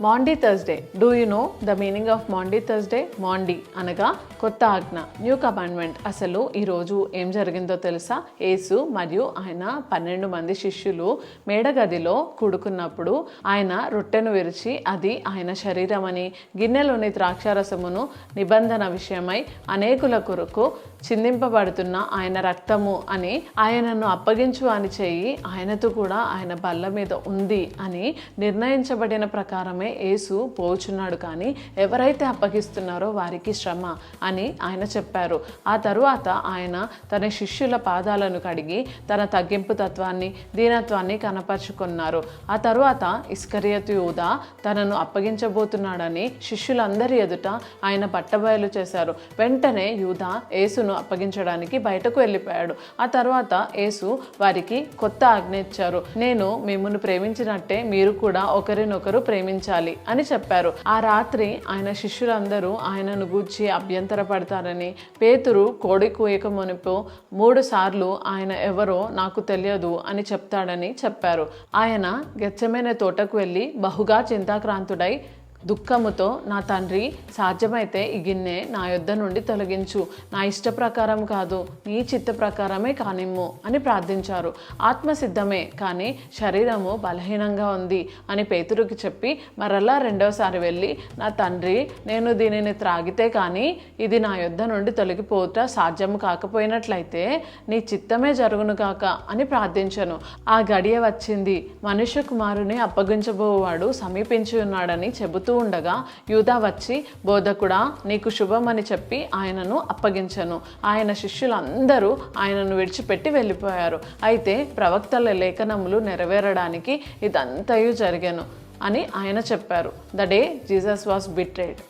Maundy Thursday. Do you know the meaning of Maundy Thursday? Maundy అనగా కొత్త ఆజ్ఞ, new commandment. అసలు ఈరోజు ఏం జరిగిందో తెలుసా? యేసు మరియు ఆయన 12 మంది శిష్యులు మేడగదిలో కూడుకున్నప్పుడు ఆయన రొట్టెను విరిచి అది ఆయన శరీరం అని, గిన్నెలోని ద్రాక్షారసమును నిబంధన విషయమై అనేకుల కొరకు చిందింపబడుతున్న ఆయన రక్తము అని, ఆయనను అప్పగించు అని చెయ్యి ఆయనతో కూడా ఆయన బల్ల మీద ఉంది అని నిర్ణయించబడిన ప్రకారమే యేసు పోచున్నాడు. కానీ ఎవరైతే అప్పగిస్తున్నారో వారికి శ్రమ అని ఆయన చెప్పారు. ఆ తరువాత ఆయన తన శిష్యుల పాదాలను కడిగి తన తగ్గింపు తత్వాన్ని, దీనత్వాన్ని కనపరుచుకున్నారు. ఆ తరువాత ఇస్కరియోతు యూదా తనను అప్పగించబోతున్నాడని శిష్యులందరి ఎదుట ఆయన బట్టబయలు చేశారు. వెంటనే యూదా యేసును అప్పగించడానికి బయటకు వెళ్ళిపోయాడు. ఆ తర్వాత యేసు వారికి కొత్త ఆజ్ఞ ఇచ్చారు. నేను మిమ్మును ప్రేమించినట్టే మీరు కూడా ఒకరినొకరు ప్రేమించాలి అని చెప్పారు. ఆ రాత్రి ఆయన శిష్యులందరూ ఆయనను గూర్చి అభ్యంతర పడతారని, పేతురు కోడి కూయక మునుపు 3 సార్లు ఆయన ఎవరో నాకు తెలియదు అని చెప్తాడని చెప్పారు. ఆయన గెత్సెమనే తోటకు వెళ్ళి బహుగా చింతాక్రాంతుడై దుఃఖముతో, నా తండ్రి, సాధ్యమైతే ఈ గిన్నె నా యొద్ద నుండి తొలగించు, నా ఇష్ట ప్రకారం కాదు నీ చిత్త ప్రకారమే కానిమ్ము అని ప్రార్థించారు. ఆత్మ సిద్ధమే కానీ శరీరము బలహీనంగా ఉంది అని పేతురుకి చెప్పి మరలా 2వసారి వెళ్ళి, నా తండ్రి, నేను దీనిని త్రాగితే కానీ ఇది నా యొద్ద నుండి తొలగిపోట సాధ్యము కాకపోయినట్లయితే నీ చిత్తమే జరుగును కాక అని ప్రార్థించను. ఆ గడియ వచ్చింది, మనుష్య కుమారుని అప్పగించబోవాడు సమీపించి ఉన్నాడని చెబుతూ ఉండగా యూదా వచ్చి, బోధకుడా, నీకు శుభమని చెప్పి ఆయనను అప్పగించను. ఆయన శిష్యులందరూ ఆయనను విడిచిపెట్టి వెళ్ళిపోయారు. అయితే ప్రవక్తల లేఖనములు నెరవేరడానికి ఇదంతయు జరిగెను అని ఆయన చెప్పారు. The day Jesus was betrayed.